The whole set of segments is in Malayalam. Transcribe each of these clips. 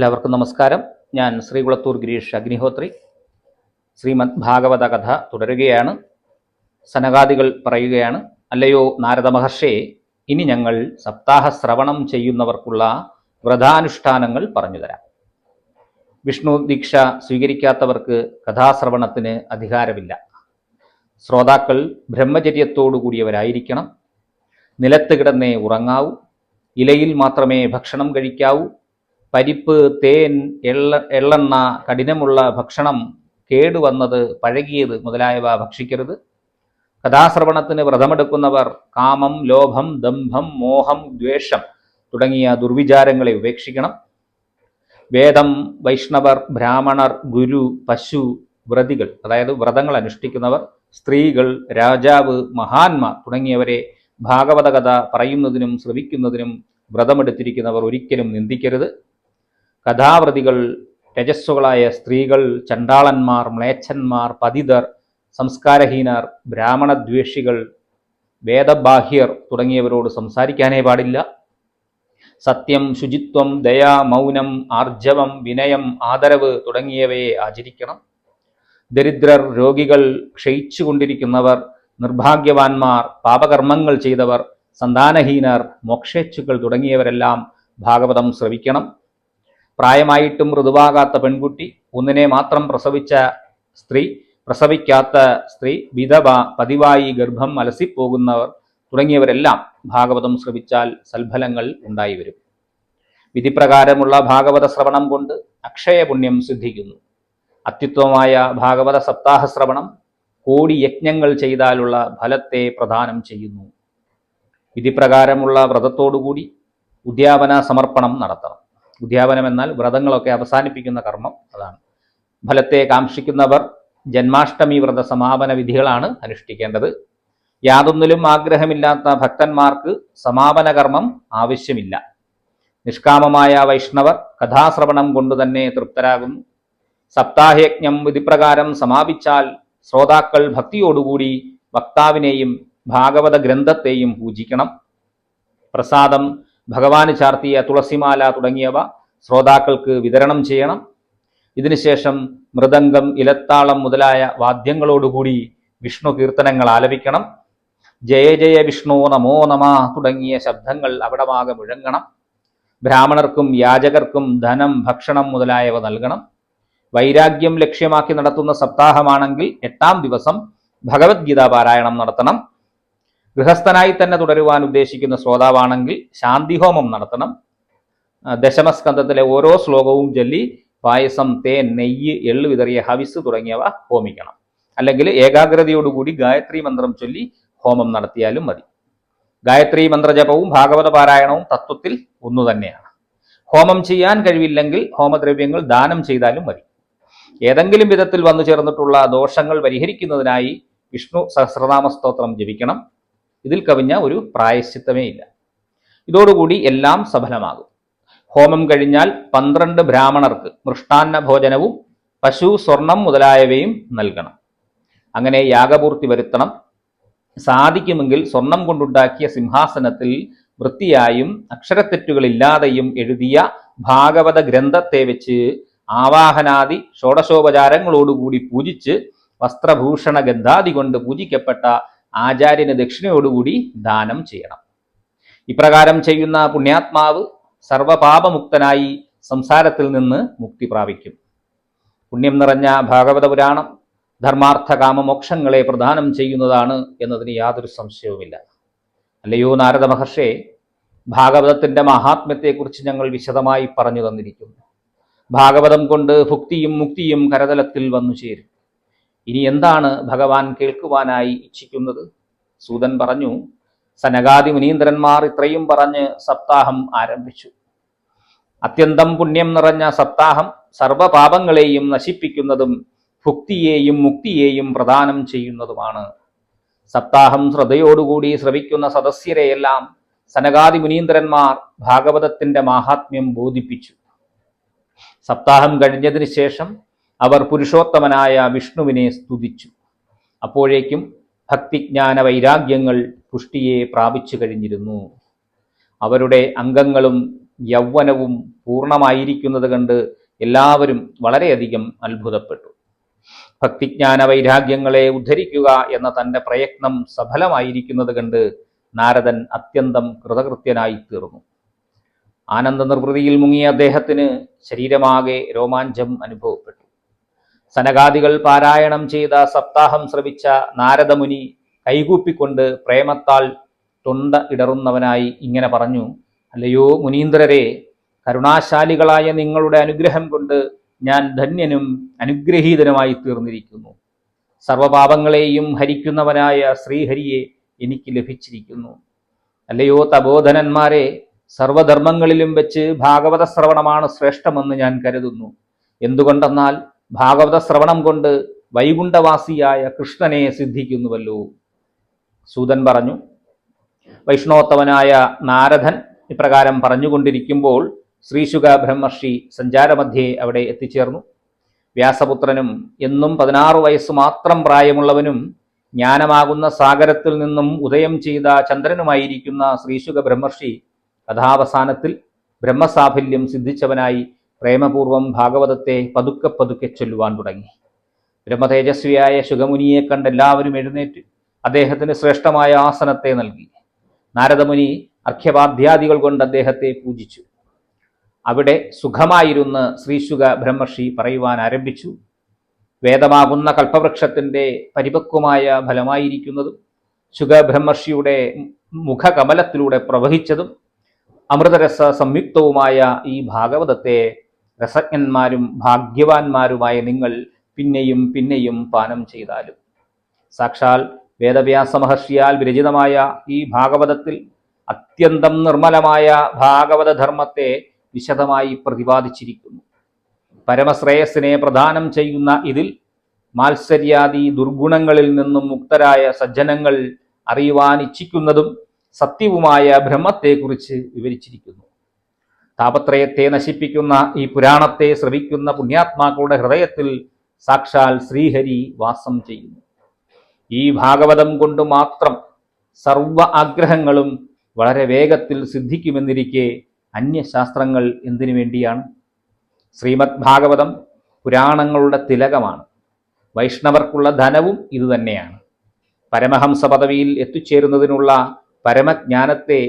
എല്ലാവർക്കും നമസ്കാരം. ഞാൻ ശ്രീകുളത്തൂർ ഗിരീഷ് അഗ്നിഹോത്രി. ശ്രീമദ് ഭാഗവത കഥ തുടരുകയാണ്. സനകാദികൾ പറയുകയാണ്, അല്ലയോ നാരദ മഹർഷിയെ, ഇനി ഞങ്ങൾ സപ്താഹ ശ്രവണം ചെയ്യുന്നവർക്കുള്ള വ്രതാനുഷ്ഠാനങ്ങൾ പറഞ്ഞുതരാം. വിഷ്ണു ദീക്ഷ സ്വീകരിക്കാത്തവർക്ക് കഥാശ്രവണത്തിന് അധികാരമില്ല. ശ്രോതാക്കൾ ബ്രഹ്മചര്യത്തോടുകൂടിയവരായിരിക്കണം. നിലത്ത് കിടന്നേ ഉറങ്ങാവൂ. ഇലയിൽ മാത്രമേ ഭക്ഷണം കഴിക്കാവൂ. പരിപ്പ്, തേൻ, എള്ളെണ്ണ, കഠിനമുള്ള ഭക്ഷണം, കേടുവന്നത്, പഴകിയത് മുതലായവ ഭക്ഷിക്കരുത്. കഥാശ്രവണത്തിന് വ്രതമെടുക്കുന്നവർ കാമം, ലോഭം, ദംഭം, മോഹം, ദ്വേഷം തുടങ്ങിയ ദുർവിചാരങ്ങളെ ഉപേക്ഷിക്കണം. വേദം, വൈഷ്ണവർ, ബ്രാഹ്മണർ, ഗുരു, പശു, വ്രതികൾ അതായത് വ്രതങ്ങൾ അനുഷ്ഠിക്കുന്നവർ, സ്ത്രീകൾ, രാജാവ്, മഹാന്മാർ തുടങ്ങിയവരെ ഭാഗവത കഥ പറയുന്നതിനും ശ്രവിക്കുന്നതിനും വ്രതമെടുത്തിരിക്കുന്നവർ ഒരിക്കലും നിന്ദിക്കരുത്. കഥാവ്രതികൾ, രജസ്സുകളായ സ്ത്രീകൾ, ചണ്ടാളന്മാർ, മ്ലേച്ഛന്മാർ, പതിതർ, സംസ്കാരഹീനർ, ബ്രാഹ്മണദ്വേഷികൾ, വേദബാഹ്യർ തുടങ്ങിയവരോട് സംസാരിക്കാനേ പാടില്ല. സത്യം, ശുചിത്വം, ദയ, മൗനം, ആർജവം, വിനയം, ആദരവ് തുടങ്ങിയവയെ ആചരിക്കണം. ദരിദ്രർ, രോഗികൾ, ക്ഷയിച്ചുകൊണ്ടിരിക്കുന്നവർ, നിർഭാഗ്യവാന്മാർ, പാപകർമ്മങ്ങൾ ചെയ്തവർ, സന്താനഹീനർ, മോക്ഷേച്ഛുക്കൾ തുടങ്ങിയവരെല്ലാം ഭാഗവതം ശ്രവിക്കണം. പ്രായമായിട്ടും ഋതുവാകാത്ത പെൺകുട്ടി, ഒന്നിനെ മാത്രം പ്രസവിച്ച സ്ത്രീ, പ്രസവിക്കാത്ത സ്ത്രീ, വിധവ, പതിവായി ഗർഭം അലസിപ്പോകുന്നവർ തുടങ്ങിയവരെല്ലാം ഭാഗവതം ശ്രവിച്ചാൽ സൽഫലങ്ങൾ ഉണ്ടായി വരും. വിധിപ്രകാരമുള്ള ഭാഗവത ശ്രവണം കൊണ്ട് അക്ഷയപുണ്യം സിദ്ധിക്കുന്നു. അത്യുത്തമമായ ഭാഗവത സപ്താഹ ശ്രവണം കോടി യജ്ഞങ്ങൾ ചെയ്താലുള്ള ഫലത്തെ പ്രദാനം ചെയ്യുന്നു. വിധിപ്രകാരമുള്ള വ്രതത്തോടുകൂടി ഉദ്യാപന സമർപ്പണം നടത്തണം. ഉദ്യാപനം എന്നാൽ വ്രതങ്ങളൊക്കെ അവസാനിപ്പിക്കുന്ന കർമ്മം, അതാണ്. ഫലത്തെ കാക്ഷിക്കുന്നവർ ജന്മാഷ്ടമി വ്രത സമാപന വിധികളാണ് അനുഷ്ഠിക്കേണ്ടത്. യാതൊന്നിലും ആഗ്രഹമില്ലാത്ത ഭക്തന്മാർക്ക് സമാപന കർമ്മം ആവശ്യമില്ല. നിഷ്കാമമായ വൈഷ്ണവർ കഥാശ്രവണം കൊണ്ടു തന്നെ തൃപ്തരാകുന്നു. സപ്താഹയജ്ഞം വിധിപ്രകാരം സമാപിച്ചാൽ ശ്രോതാക്കൾ ഭക്തിയോടുകൂടി വക്താവിനെയും ഭാഗവത ഗ്രന്ഥത്തെയും പൂജിക്കണം. പ്രസാദം, ഭഗവാന് ചാർത്തിയ തുളസിമാല തുടങ്ങിയവ ശ്രോതാക്കൾക്ക് വിതരണം ചെയ്യണം. ഇതിനുശേഷം മൃദംഗം, ഇലത്താളം മുതലായ വാദ്യങ്ങളോടുകൂടി വിഷ്ണു കീർത്തനങ്ങൾ ആലപിക്കണം. ജയ ജയ വിഷ്ണു, നമോ നമ തുടങ്ങിയ ശബ്ദങ്ങൾ അവിടമാകെ മുഴങ്ങണം. ബ്രാഹ്മണർക്കും യാചകർക്കും ധനം, ഭക്ഷണം മുതലായവ നൽകണം. വൈരാഗ്യം ലക്ഷ്യമാക്കി നടത്തുന്ന സപ്താഹമാണെങ്കിൽ 8-ാം ദിവസം ഭഗവത്ഗീത പാരായണം നടത്തണം. ഗൃഹസ്ഥനായി തന്നെ തുടരുവാൻ ഉദ്ദേശിക്കുന്ന ശ്രോതാവാണെങ്കിൽ ശാന്തിഹോമം നടത്തണം. ദശമസ്കന്ധത്തിലെ ഓരോ ശ്ലോകവും ചൊല്ലി പായസം, തേൻ, നെയ്യ്, എള്ളു വിതറിയ ഹവിസ് തുടങ്ങിയവ ഹോമിക്കണം. അല്ലെങ്കിൽ ഏകാഗ്രതയോടുകൂടി ഗായത്രി മന്ത്രം ചൊല്ലി ഹോമം നടത്തിയാലും മതി. ഗായത്രി മന്ത്രജപവും ഭാഗവത പാരായണവും തത്വത്തിൽ ഒന്നു തന്നെയാണ്. ഹോമം ചെയ്യാൻ കഴിവില്ലെങ്കിൽ ഹോമദ്രവ്യങ്ങൾ ദാനം ചെയ്താലും മതി. ഏതെങ്കിലും വിധത്തിൽ വന്നു ചേർന്നിട്ടുള്ള ദോഷങ്ങൾ പരിഹരിക്കുന്നതിനായി വിഷ്ണു സഹസ്രനാമ സ്തോത്രം ജപിക്കണം. ഇതിൽ കവിഞ്ഞ ഒരു പ്രായശ്ചിത്തമേ ഇല്ല. ഇതോടുകൂടി എല്ലാം സഫലമാകും. ഹോമം കഴിഞ്ഞാൽ 12 ബ്രാഹ്മണർക്ക് മൃഷ്ടാന്ന ഭോജനവും പശു, സ്വർണം മുതലായവയും നൽകണം. അങ്ങനെ യാഗപൂർത്തി വരുത്തണം. സാധിക്കുമെങ്കിൽ സ്വർണം കൊണ്ടുണ്ടാക്കിയ സിംഹാസനത്തിൽ വൃത്തിയായും അക്ഷരത്തെറ്റുകളില്ലാതെയും എഴുതിയ ഭാഗവത ഗ്രന്ഥത്തെ വെച്ച് ആവാഹനാദി ഷോഡശോപചാരങ്ങളോടുകൂടി പൂജിച്ച് വസ്ത്രഭൂഷണ ഗന്ധാദി കൊണ്ട് പൂജിക്കപ്പെട്ട ആചാര്യന് ദക്ഷിണയോടുകൂടി ദാനം ചെയ്യണം. ഇപ്രകാരം ചെയ്യുന്ന പുണ്യാത്മാവ് സർവപാപമുക്തനായി സംസാരത്തിൽ നിന്ന് മുക്തി പ്രാപിക്കും. പുണ്യം നിറഞ്ഞ ഭാഗവത പുരാണം ധർമാർത്ഥ കാമമോക്ഷങ്ങളെ പ്രദാനം ചെയ്യുന്നതാണ് എന്നതിന് യാതൊരു സംശയവുമില്ല. അല്ലയോ നാരദ മഹർഷിയെ, ഭാഗവതത്തിന്റെ മഹാത്മ്യത്തെക്കുറിച്ച് ഞങ്ങൾ വിശദമായി പറഞ്ഞു തന്നിരിക്കുന്നു. ഭാഗവതം കൊണ്ട് ഭുക്തിയും മുക്തിയും കരതലത്തിൽ വന്നു ചേരും. ഇനി എന്താണ് ഭഗവാൻ കേൾക്കുവാനായി ഇച്ഛിക്കുന്നത്? സൂതൻ പറഞ്ഞു, സനകാദി മുനീന്ദ്രന്മാർ ഇത്രയും പറഞ്ഞ് സപ്താഹം ആരംഭിച്ചു. അത്യന്തം പുണ്യം നിറഞ്ഞ സപ്താഹം സർവപാപങ്ങളെയും നശിപ്പിക്കുന്നതും ഭുക്തിയെയും മുക്തിയെയും പ്രദാനം ചെയ്യുന്നതുമാണ്. സപ്താഹം ശ്രദ്ധയോടുകൂടി ശ്രവിക്കുന്ന സദസ്യരെയെല്ലാം സനകാദി മുനീന്ദ്രന്മാർ ഭാഗവതത്തിന്റെ മാഹാത്മ്യം ബോധിപ്പിച്ചു. സപ്താഹം കഴിഞ്ഞതിന് ശേഷം അവർ പുരുഷോത്തമനായ വിഷ്ണുവിനെ സ്തുതിച്ചു. അപ്പോഴേക്കും ഭക്തിജ്ഞാന വൈരാഗ്യങ്ങൾ പുഷ്ടിയെ പ്രാപിച്ചു കഴിഞ്ഞിരുന്നു. അവരുടെ അംഗങ്ങളും യൗവനവും പൂർണ്ണമായിരിക്കുന്നത് കണ്ട് എല്ലാവരും വളരെയധികം അത്ഭുതപ്പെട്ടു. ഭക്തിജ്ഞാന വൈരാഗ്യങ്ങളെ ഉദ്ധരിക്കുക എന്ന തൻ്റെ പ്രയത്നം സഫലമായിരിക്കുന്നത് കണ്ട് നാരദൻ അത്യന്തം കൃതകൃത്യനായി തീർന്നു. ആനന്ദ നിർവൃതിയിൽ മുങ്ങിയ അദ്ദേഹത്തിന് ശരീരമാകെ രോമാഞ്ചം അനുഭവപ്പെട്ടു. സനകാദികൾ പാരായണം ചെയ്ത സപ്താഹം ശ്രവിച്ച നാരദമുനി കൈകൂപ്പിക്കൊണ്ട് പ്രേമത്താൽ തൊണ്ട ഇടറുന്നവനായി ഇങ്ങനെ പറഞ്ഞു: അല്ലയോ മുനീന്ദ്രരെ, കരുണാശാലികളായ നിങ്ങളുടെ അനുഗ്രഹം കൊണ്ട് ഞാൻ ധന്യനും അനുഗ്രഹീതനുമായി തീർന്നിരിക്കുന്നു. സർവപാപങ്ങളെയും ഹരിക്കുന്നവനായ ശ്രീഹരിയെ എനിക്ക് ലഭിച്ചിരിക്കുന്നു. അല്ലയോ തപോധനന്മാരെ, സർവധർമ്മങ്ങളിലും വെച്ച് ഭാഗവത ശ്രവണമാണ് ശ്രേഷ്ഠമെന്ന് ഞാൻ കരുതുന്നു. എന്തുകൊണ്ടെന്നാൽ ഭാഗവത ശ്രവണം കൊണ്ട് വൈകുണ്ഠവാസിയായ കൃഷ്ണനെ സിദ്ധിക്കുന്നുവല്ലോ. സൂതൻ പറഞ്ഞു. വൈഷ്ണവോത്തമനായ നാരദൻ ഇപ്രകാരം പറഞ്ഞുകൊണ്ടിരിക്കുമ്പോൾ ശ്രീശുക ബ്രഹ്മർഷി സഞ്ചാരമധ്യേ അവിടെ എത്തിച്ചേർന്നു. വ്യാസപുത്രനും എന്നും 16 വയസ്സ് മാത്രം പ്രായമുള്ളവനും ജ്ഞാനമാകുന്ന സാഗരത്തിൽ നിന്നും ഉദയം ചെയ്ത ചന്ദ്രനുമായിരിക്കുന്ന ശ്രീശുക ബ്രഹ്മർഷി കഥാവസാനത്തിൽ ബ്രഹ്മസാഫല്യം സിദ്ധിച്ചവനായി പ്രേമപൂർവം ഭാഗവതത്തെ പതുക്കെ പതുക്കെ ചൊല്ലുവാൻ തുടങ്ങി. ബ്രഹ്മതേജസ്വിയായ ശുഗമുനിയെ കണ്ട് എല്ലാവരും എഴുന്നേറ്റ് അദ്ദേഹത്തിന് ശ്രേഷ്ഠമായ ആസനത്തെ നൽകി. നാരദമുനി അർഘ്യപാദ്യാദികൾ കൊണ്ട് അദ്ദേഹത്തെ പൂജിച്ചു. അവിടെ സുഖമായിരുന്ന് ശ്രീശുക ബ്രഹ്മർഷി പറയുവാൻ ആരംഭിച്ചു. വേദമാകുന്ന കൽപ്പവൃക്ഷത്തിൻ്റെ പരിപക്വമായ ഫലമായിരിക്കുന്നതും ശുഗബ്രഹ്മർഷിയുടെ മുഖകമലത്തിലൂടെ പ്രവഹിച്ചതും അമൃതരസ സംയുക്തവുമായ ഈ ഭാഗവതത്തെ രസജ്ഞന്മാരും ഭാഗ്യവാന്മാരുമായ നിങ്ങൾ പിന്നെയും പിന്നെയും പാനം ചെയ്താലും സാക്ഷാൽ വേദവ്യാസ മഹർഷിയാൽ വിരചിതമായ ഈ ഭാഗവതത്തിൽ അത്യന്തം നിർമ്മലമായ ഭാഗവതധർമ്മത്തെ വിശദമായി പ്രതിപാദിച്ചിരിക്കുന്നു. പരമശ്രേയസ്സിനെ പ്രദാനം ചെയ്യുന്ന ഇതിൽ മാത്സര്യാദി ദുർഗുണങ്ങളിൽ നിന്നും മുക്തരായ സജ്ജനങ്ങൾ അറിയുവാൻ ഇച്ഛിക്കുന്നതും സത്യവുമായ ബ്രഹ്മത്തെക്കുറിച്ച് വിവരിച്ചിരിക്കുന്നു. താപത്രയത്തെ നശിപ്പിക്കുന്ന ഈ പുരാണത്തെ ശ്രവിക്കുന്ന പുണ്യാത്മാക്കളുടെ ഹൃദയത്തിൽ സാക്ഷാൽ ശ്രീഹരി വാസം ചെയ്യുന്നു. ഈ ഭാഗവതം കൊണ്ട് മാത്രം സർവ ആഗ്രഹങ്ങളും വളരെ വേഗത്തിൽ സിദ്ധിക്കുമെന്നിരിക്കെ അന്യശാസ്ത്രങ്ങൾ എന്തിനു വേണ്ടിയാണ്? ശ്രീമദ് ഭാഗവതം പുരാണങ്ങളുടെ തിലകമാണ്. വൈഷ്ണവർക്കുള്ള ധനവും ഇതുതന്നെയാണ്. പരമഹംസ പദവിയിൽ എത്തിച്ചേരുന്നതിനുള്ള പരമജ്ഞാനത്തെ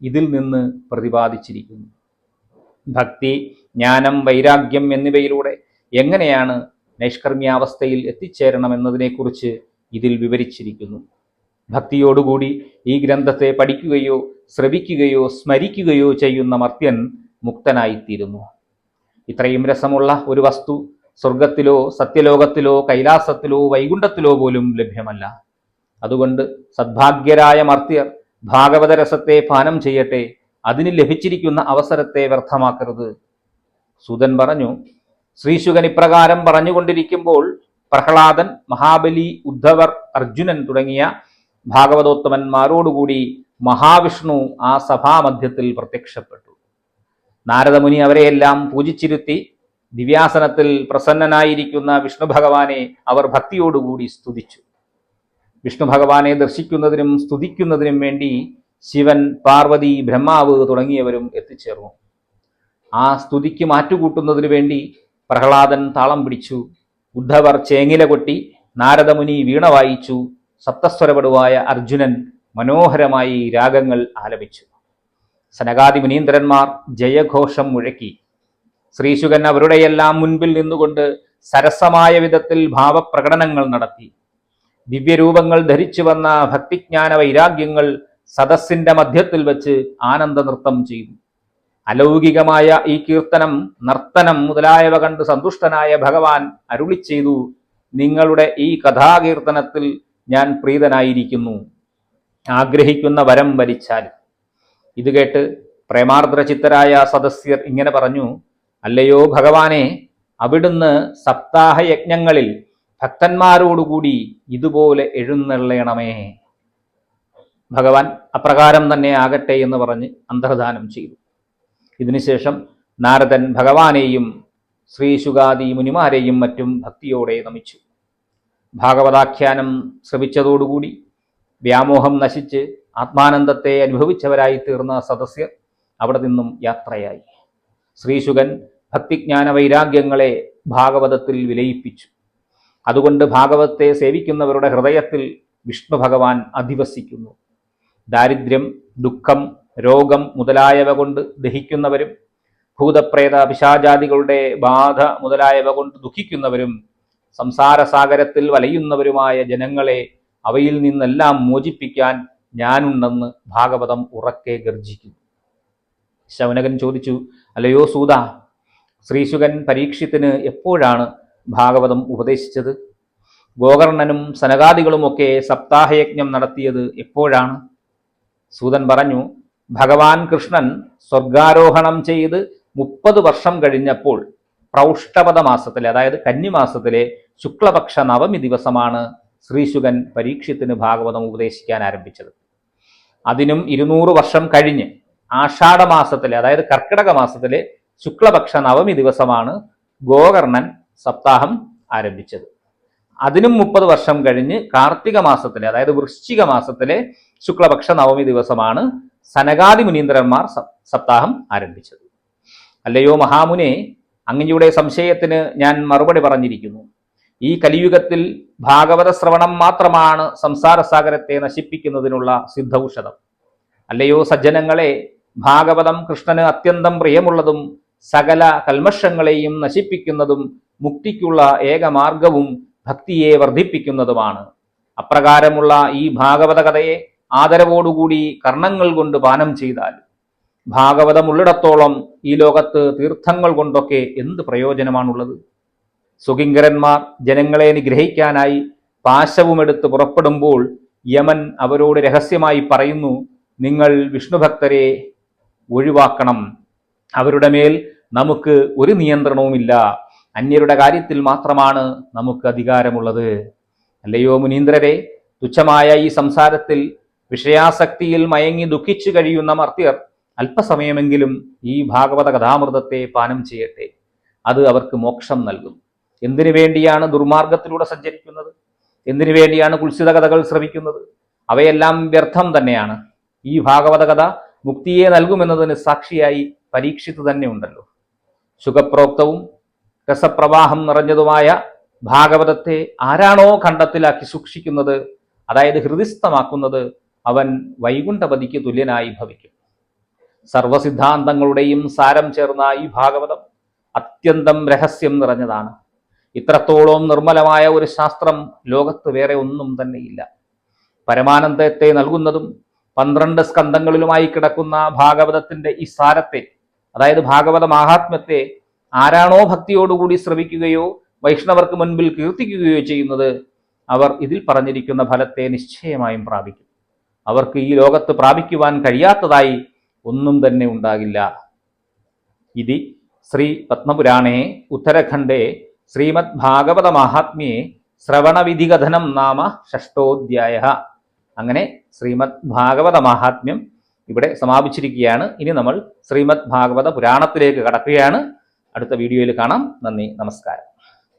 ഇതിൽ നിന്ന് പ്രതിപാദിച്ചിരിക്കുന്നു. ഭക്തി, ജ്ഞാനം, വൈരാഗ്യം എന്നിവയിലൂടെ എങ്ങനെയാണ് നൈഷ്കർമ്മ്യാവസ്ഥയിൽ എത്തിച്ചേരണമെന്നതിനെക്കുറിച്ച് ഇതിൽ വിവരിച്ചിരിക്കുന്നു. ഭക്തിയോടുകൂടി ഈ ഗ്രന്ഥത്തെ പഠിക്കുകയോ ശ്രവിക്കുകയോ സ്മരിക്കുകയോ ചെയ്യുന്ന മർത്യൻ മുക്തനായിത്തീരുന്നു. ഇത്രയും രസമുള്ള ഒരു വസ്തു സ്വർഗത്തിലോ സത്യലോകത്തിലോ കൈലാസത്തിലോ വൈകുണ്ഠത്തിലോ പോലും ലഭ്യമല്ല. അതുകൊണ്ട് സദ്ഭാഗ്യരായ മർത്യർ ഭാഗവത രസത്തെ പാനം ചെയ്യട്ടെ. അതിന് ലഭിച്ചിരിക്കുന്ന അവസരത്തെ വ്യർത്ഥമാക്കരുത്. സൂതൻ പറഞ്ഞു. ശ്രീശുകൻ ഇപ്രകാരം പറഞ്ഞുകൊണ്ടിരിക്കുമ്പോൾ പ്രഹ്ലാദൻ, മഹാബലി, ഉദ്ധവർ, അർജുനൻ തുടങ്ങിയ ഭാഗവതോത്തമന്മാരോടുകൂടി മഹാവിഷ്ണു ആ സഭാമധ്യത്തിൽ പ്രത്യക്ഷപ്പെട്ടു. നാരദമുനി അവരെയെല്ലാം പൂജിച്ചിരുത്തി ദിവ്യാസനത്തിൽ പ്രസന്നനായിരിക്കുന്ന വിഷ്ണു ഭഗവാനെ അവർ ഭക്തിയോടുകൂടി സ്തുതിച്ചു. വിഷ്ണു ഭഗവാനെ ദർശിക്കുന്നതിനും സ്തുതിക്കുന്നതിനും വേണ്ടി ശിവൻ, പാർവതി, ബ്രഹ്മാവ് തുടങ്ങിയവരും എത്തിച്ചേർന്നു. ആ സ്തുതിക്ക് മാറ്റുകൂട്ടുന്നതിനു വേണ്ടി പ്രഹ്ലാദൻ താളം പിടിച്ചു, ഉദ്ധവർ ചേങ്ങില കൊട്ടി, നാരദമുനി വീണ വായിച്ചു, സപ്തസ്വരപടുവായ അർജുനൻ മനോഹരമായി രാഗങ്ങൾ ആലപിച്ചു. സനകാദി മുനീന്ദ്രന്മാർ ജയഘോഷം മുഴക്കി. ശ്രീശുകൻ അവരുടെയെല്ലാം മുൻപിൽ നിന്നുകൊണ്ട് സരസമായ വിധത്തിൽ ഭാവപ്രകടനങ്ങൾ നടത്തി. ദിവ്യരൂപങ്ങൾ ധരിച്ചു വന്ന ഭക്തിജ്ഞാന വൈരാഗ്യങ്ങൾ സദസ്സിന്റെ മധ്യത്തിൽ വെച്ച് ആനന്ദ നൃത്തം ചെയ്തു. അലൗകികമായ ഈ കീർത്തനം, നർത്തനം മുതലായവ കണ്ട് സന്തുഷ്ടനായ ഭഗവാൻ അരുളി ചെയ്തു, നിങ്ങളുടെ ഈ കഥാകീർത്തനത്തിൽ ഞാൻ പ്രീതനായിരിക്കുന്നു. ആഗ്രഹിക്കുന്ന വരം വരിച്ചാൽ. ഇത് കേട്ട് പ്രേമാർദ്രചിത്തരായ സദസ്യർ ഇങ്ങനെ പറഞ്ഞു, അല്ലയോ ഭഗവാനെ, അവിടുന്ന് സപ്താഹയജ്ഞങ്ങളിൽ ഭക്തന്മാരോടുകൂടി ഇതുപോലെ എഴുന്നള്ളണമേ. ഭഗവാൻ അപ്രകാരം തന്നെ ആകട്ടെ എന്ന് പറഞ്ഞ് അന്തർധാനം ചെയ്തു. ഇതിനുശേഷം നാരദൻ ഭഗവാനെയും ശ്രീശുകാദി മുനിമാരെയും മറ്റും ഭക്തിയോടെ നമിച്ചു. ഭാഗവതാഖ്യാനം ശ്രവിച്ചതോടുകൂടി വ്യാമോഹം നശിച്ച് ആത്മാനന്ദത്തെ അനുഭവിച്ചവരായി തീർന്ന സദസ്യർ അവിടെ നിന്നും യാത്രയായി. ശ്രീശുകൻ ഭക്തിജ്ഞാന വൈരാഗ്യങ്ങളെ ഭാഗവതത്തിൽ വിലയിപ്പിച്ചു. അതുകൊണ്ട് ഭാഗവതത്തെ സേവിക്കുന്നവരുടെ ഹൃദയത്തിൽ വിഷ്ണു ഭഗവാൻ അധിവസിക്കുന്നു. ദാരിദ്ര്യം, ദുഃഖം, രോഗം മുതലായവ കൊണ്ട് ദഹിക്കുന്നവരും ഭൂതപ്രേത പിശാചാദികളുടെ ബാധ മുതലായവ കൊണ്ട് ദുഃഖിക്കുന്നവരും സംസാരസാഗരത്തിൽ വലയുന്നവരുമായ ജനങ്ങളെ അവയിൽ നിന്നെല്ലാം മോചിപ്പിക്കാൻ ഞാനുണ്ടെന്ന് ഭാഗവതം ഉറക്കെ ഗർജിക്കുന്നു. ശൗനകൻ ചോദിച്ചു, അല്ലയോ സൂത, ശ്രീശുകൻ പരീക്ഷത്തിന് എപ്പോഴാണ് ഭാഗവതം ഉപദേശിച്ചത്? ഗോകർണനും സനകാദികളുമൊക്കെ സപ്താഹയജ്ഞം നടത്തിയത് എപ്പോഴാണ്? സൂതൻ പറഞ്ഞു, ഭഗവാൻ കൃഷ്ണൻ സ്വർഗാരോഹണം ചെയ്ത് 30 വർഷം കഴിഞ്ഞപ്പോൾ പ്രൗഷ്ടപദ മാസത്തിലെ, അതായത് കന്നിമാസത്തിലെ ശുക്ലപക്ഷ നവമി ദിവസമാണ് ശ്രീശുകൻ പരീക്ഷത്തിന് ഭാഗവതം ഉപദേശിക്കാൻ ആരംഭിച്ചത്. അതിനും 200 വർഷം കഴിഞ്ഞ് ആഷാഢമാസത്തിലെ, അതായത് കർക്കിടക മാസത്തിലെ ശുക്ലപക്ഷ നവമി ദിവസമാണ് ഗോകർണൻ സപ്താഹം ആരംഭിച്ചത്. അതിനും 30 വർഷം കഴിഞ്ഞ് കാർത്തിക മാസത്തിലെ, അതായത് വൃശ്ചിക മാസത്തിലെ ശുക്ലപക്ഷ നവമി ദിവസമാണ് സനകാദി മുനീന്ദ്രന്മാർ സപ്താഹം ആരംഭിച്ചത്. അല്ലയോ മഹാമുനെ, അങ്ങയുടെ സംശയത്തിന് ഞാൻ മറുപടി പറഞ്ഞിരിക്കുന്നു. ഈ കലിയുഗത്തിൽ ഭാഗവത ശ്രവണം മാത്രമാണ് സംസാരസാഗരത്തെ നശിപ്പിക്കുന്നതിനുള്ള സിദ്ധൌഷധം. അല്ലയോ സജ്ജനങ്ങളെ, ഭാഗവതം കൃഷ്ണന് അത്യന്തം പ്രിയമുള്ളതും സകല കൽമഷങ്ങളെയും നശിപ്പിക്കുന്നതും മുക്തിക്കുള്ള ഏകമാർഗവും ഭക്തിയെ വർദ്ധിപ്പിക്കുന്നതുമാണ്. അപ്രകാരമുള്ള ഈ ഭാഗവത കഥയെ ആദരവോടുകൂടി കർണങ്ങൾ കൊണ്ട് പാനം ചെയ്താൽ ഭാഗവതമുള്ളിടത്തോളം ഈ ലോകത്ത് തീർത്ഥങ്ങൾ കൊണ്ടൊക്കെ എന്ത് പ്രയോജനമാണുള്ളത്? സുകിങ്കരന്മാർ ജനങ്ങളെ നിഗ്രഹിക്കാനായി പാശവുമെടുത്ത് പുറപ്പെടുമ്പോൾ യമൻ അവരോട് രഹസ്യമായി പറയുന്നു, നിങ്ങൾ വിഷ്ണുഭക്തരെ ഒഴിവാക്കണം, അവരുടെ മേൽ നമുക്ക് ഒരു നിയന്ത്രണവുമില്ല, അന്യരുടെ കാര്യത്തിൽ മാത്രമാണ് നമുക്ക് അധികാരമുള്ളത്. അല്ലയോ മുനീന്ദ്രരെ, തുച്ഛമായ ഈ സംസാരത്തിൽ വിഷയാസക്തിയിൽ മയങ്ങി ദുഃഖിച്ചു കഴിയുന്ന മർത്യർ അല്പസമയമെങ്കിലും ഈ ഭാഗവത കഥാമൃതത്തെ പാനം ചെയ്യട്ടെ. അത് അവർക്ക് മോക്ഷം നൽകും. എന്തിനു വേണ്ടിയാണ് ദുർമാർഗത്തിലൂടെ സഞ്ചരിക്കുന്നത്? എന്തിനു വേണ്ടിയാണ് കുൽസിത കഥകൾ ശ്രവിക്കുന്നത്? അവയെല്ലാം വ്യർത്ഥം തന്നെയാണ്. ഈ ഭാഗവത കഥ മുക്തിയെ നൽകുമെന്നതിന് സാക്ഷിയായി പരീക്ഷിത്ത് തന്നെ ഉണ്ടല്ലോ. സുഖപ്രോക്തവും രസപ്രവാഹം നിറഞ്ഞതുമായ ഭാഗവതത്തെ ആരാണോ ഖണ്ഡത്തിലാക്കി സൂക്ഷിക്കുന്നത്, അതായത് ഹൃദിസ്ഥമാക്കുന്നത്, അവൻ വൈകുണ്ഠപതിക്ക് തുല്യനായി ഭവിക്കും. സർവസിദ്ധാന്തങ്ങളുടെയും സാരം ചേർന്ന ഈ ഭാഗവതം അത്യന്തം രഹസ്യം നിറഞ്ഞതാണ്. ഇത്രത്തോളം നിർമ്മലമായ ഒരു ശാസ്ത്രം ലോകത്ത് വേറെ ഒന്നും തന്നെയില്ല. പരമാനന്ദത്തെ നൽകുന്നതും 12 സ്കന്ധങ്ങളിലുമായി കിടക്കുന്ന ഭാഗവതത്തിന്റെ ഈ സാരത്തെ, അതായത് ഭാഗവത മാഹാത്മ്യത്തെ ആരാണോ ഭക്തിയോടുകൂടി ശ്രവിക്കുകയോ വൈഷ്ണവർക്ക് മുൻപിൽ കീർത്തിക്കുകയോ ചെയ്യുന്നത്, അവർ ഇതിൽ പറഞ്ഞിരിക്കുന്ന ഫലത്തെ നിശ്ചയമായും പ്രാപിക്കും. അവർക്ക് ഈ ലോകത്ത് പ്രാപിക്കുവാൻ കഴിയാത്തതായി ഒന്നും തന്നെ ഉണ്ടാകില്ല. ഇതി ശ്രീ പത്മപുരാണേ ഉത്തരഖണ്ഡേ ശ്രീമദ് ഭാഗവത മാഹാത്മ്യേ ശ്രവണവിധികഥനം നാമ ഷഷ്ടോധ്യായ. അങ്ങനെ ശ്രീമദ് ഭാഗവത മാഹാത്മ്യം ഇവിടെ സമാപിച്ചിരിക്കുകയാണ്. ഇനി നമ്മൾ ശ്രീമദ് ഭാഗവത പുരാണത്തിലേക്ക് കടക്കുകയാണ്. അടുത്ത വീഡിയോയിൽ കാണാം. നന്ദി, നമസ്കാരം.